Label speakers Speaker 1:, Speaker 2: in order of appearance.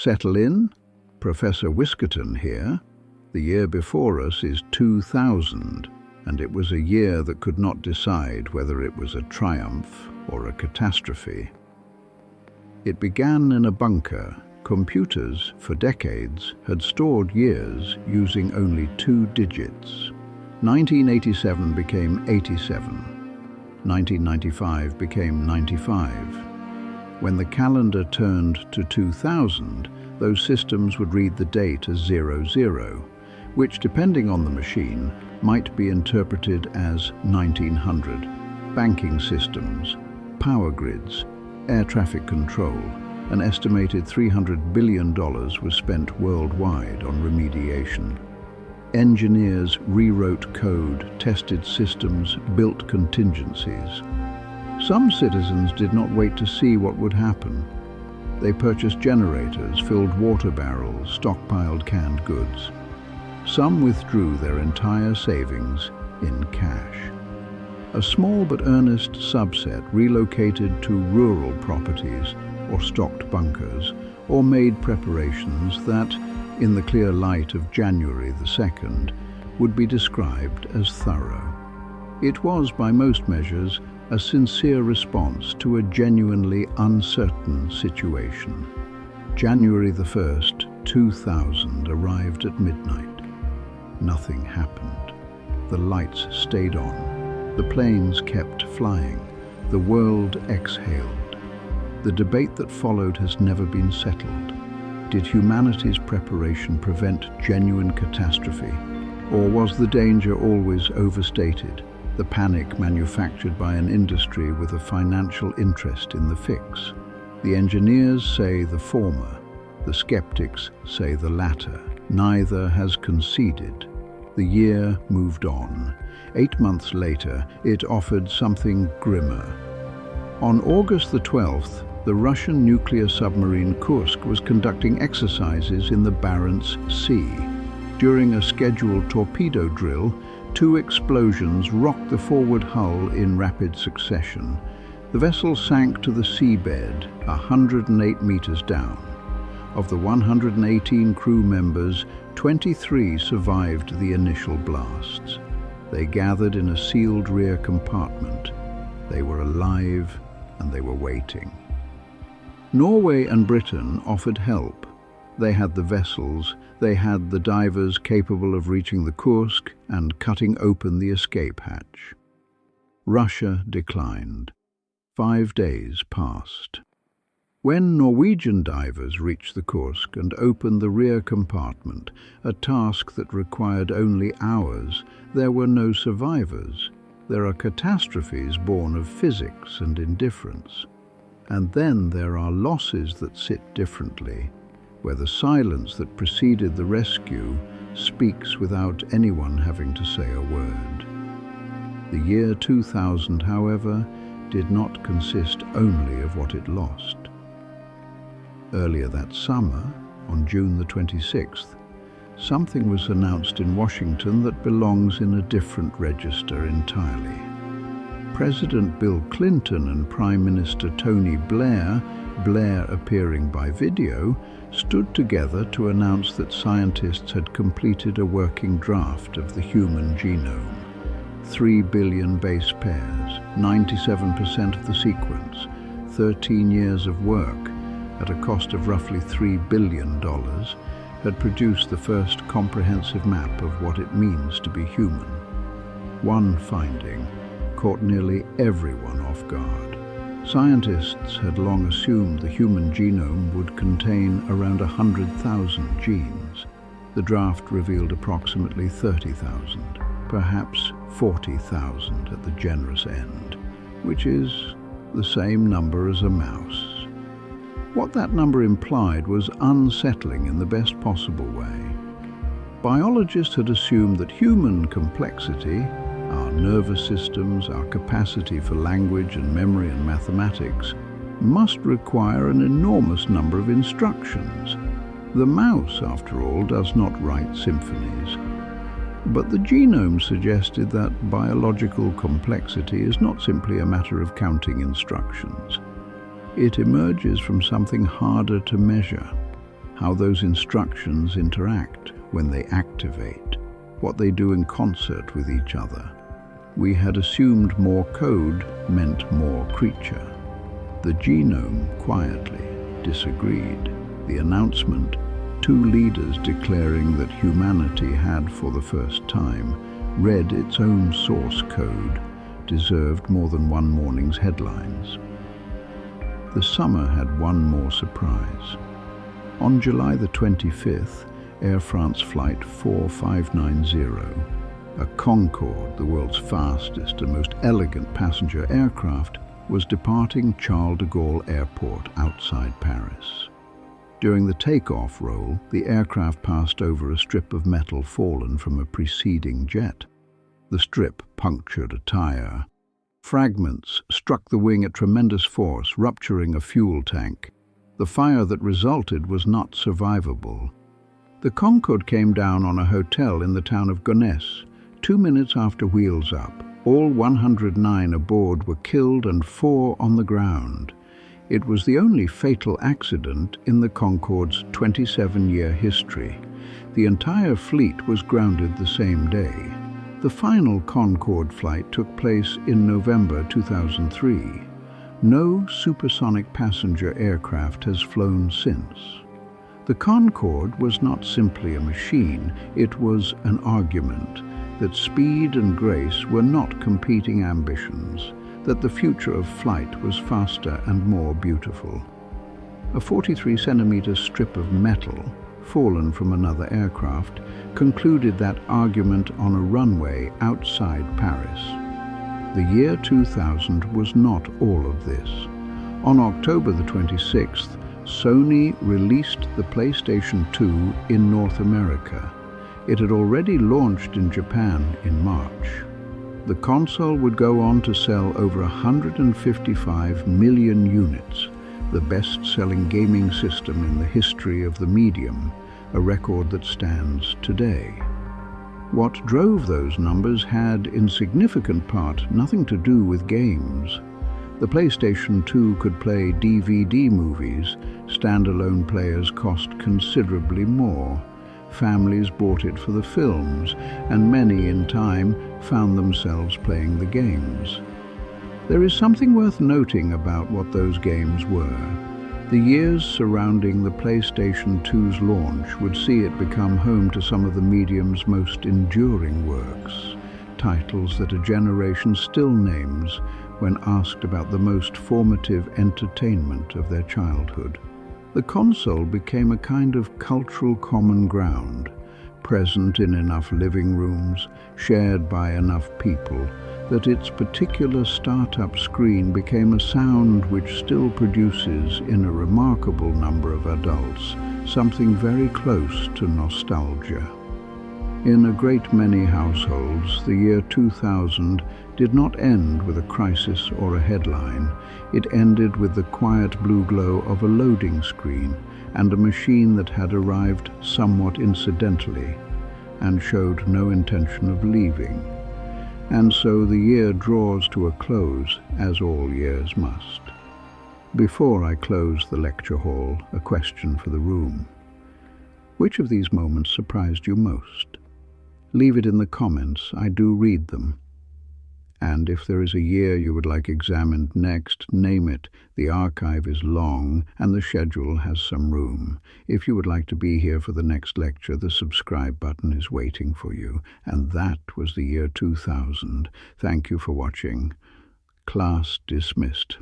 Speaker 1: Settle in? Professor Whiskerton here. The year before us is 2000, and it was a year that could not decide whether it was a triumph or a catastrophe. It began in a bunker. Computers, for decades, had stored years using only 2 digits. 1987 became 87. 1995 became 95. When the calendar turned to 2000, those systems would read the date as 00, which, depending on the machine, might be interpreted as 1900. Banking systems, power grids, air traffic control. An estimated $300 billion was spent worldwide on remediation. Engineers rewrote code, tested systems, built contingencies. Some citizens did not wait to see what would happen. They purchased generators, filled water barrels, stockpiled canned goods. Some withdrew their entire savings in cash. A small but earnest subset relocated to rural properties or stocked bunkers, or made preparations that, in the clear light of January the 2nd, would be described as thorough. It was, by most measures, a sincere response to a genuinely uncertain situation. January the 1st, 2000 arrived at midnight. Nothing happened. The lights stayed on. The planes kept flying. The world exhaled. The debate that followed has never been settled. Did humanity's preparation prevent genuine catastrophe? Or was the danger always overstated, the panic manufactured by an industry with a financial interest in the fix? The engineers say the former, the skeptics say the latter. Neither has conceded. The year moved on. 8 months later, it offered something grimmer. On August the 12th, the Russian nuclear submarine Kursk was conducting exercises in the Barents Sea. During a scheduled torpedo drill, 2 explosions rocked the forward hull in rapid succession. The vessel sank to the seabed, 108 meters down. Of the 118 crew members, 23 survived the initial blasts. They gathered in a sealed rear compartment. They were alive and they were waiting. Norway and Britain offered help. They had the vessels, they had the divers capable of reaching the Kursk and cutting open the escape hatch. Russia declined. 5 days passed. When Norwegian divers reached the Kursk and opened the rear compartment, a task that required only hours, there were no survivors. There are catastrophes born of physics and indifference. And then there are losses that sit differently, where the silence that preceded the rescue speaks without anyone having to say a word. The year 2000, however, did not consist only of what it lost. Earlier that summer, on June the 26th, something was announced in Washington that belongs in a different register entirely. President Bill Clinton and Prime Minister Tony Blair, Blair appearing by video, stood together to announce that scientists had completed a working draft of the human genome. 3 billion base pairs, 97% of the sequence, 13 years of work, at a cost of roughly $3 billion, had produced the first comprehensive map of what it means to be human. One finding caught nearly everyone off guard. Scientists had long assumed the human genome would contain around 100,000 genes. The draft revealed approximately 30,000, perhaps 40,000 at the generous end, which is the same number as a mouse. What that number implied was unsettling in the best possible way. Biologists had assumed that human complexity, our nervous systems, our capacity for language and memory and mathematics, must require an enormous number of instructions. The mouse, after all, does not write symphonies. But the genome suggested that biological complexity is not simply a matter of counting instructions. It emerges from something harder to measure. how those instructions interact when they activate, what they do in concert with each other. We had assumed more code meant more creature. The genome quietly disagreed. The announcement, two leaders declaring that humanity had for the first time read its own source code, deserved more than one morning's headlines. The summer had one more surprise. On July the 25th, Air France Flight 4590, a Concorde, the world's fastest and most elegant passenger aircraft, was departing Charles de Gaulle Airport outside Paris. During the takeoff roll, the aircraft passed over a strip of metal fallen from a preceding jet. The strip punctured a tire. Fragments struck the wing at tremendous force, rupturing a fuel tank. The fire that resulted was not survivable. The Concorde came down on a hotel in the town of Gonesse. 2 minutes after wheels up, all 109 aboard were killed and 4 on the ground. It was the only fatal accident in the Concorde's 27-year history. The entire fleet was grounded the same day. The final Concorde flight took place in November 2003. No supersonic passenger aircraft has flown since. The Concorde was not simply a machine, it was an argument that speed and grace were not competing ambitions, that the future of flight was faster and more beautiful. A 43-centimeter strip of metal, fallen from another aircraft, concluded that argument on a runway outside Paris. The year 2000 was not all of this. On October the 26th, Sony released the PlayStation 2 in North America. It had already launched in Japan in March. The console would go on to sell over 155 million units, the best-selling gaming system in the history of the medium, a record that stands today. What drove those numbers had, in significant part, nothing to do with games. The PlayStation 2 could play DVD movies. Standalone players cost considerably more. Families bought it for the films, and many in time found themselves playing the games. There is something worth noting about what those games were. The years surrounding the PlayStation 2's launch would see it become home to some of the medium's most enduring works, titles that a generation still names when asked about the most formative entertainment of their childhood. The console became a kind of cultural common ground, present in enough living rooms, shared by enough people, that its particular startup screen became a sound which still produces in a remarkable number of adults something very close to nostalgia. In a great many households, the year 2000 did not end with a crisis or a headline. It ended with the quiet blue glow of a loading screen and a machine that had arrived somewhat incidentally and showed no intention of leaving. And so the year draws to a close, as all years must. Before I close the lecture hall, a question for the room. Which of these moments surprised you most? Leave it in the comments, I do read them. And if there is a year you would like examined next, name it. The archive is long and the schedule has some room. If you would like to be here for the next lecture, the subscribe button is waiting for you. And that was the year 2000. Thank you for watching. Class dismissed.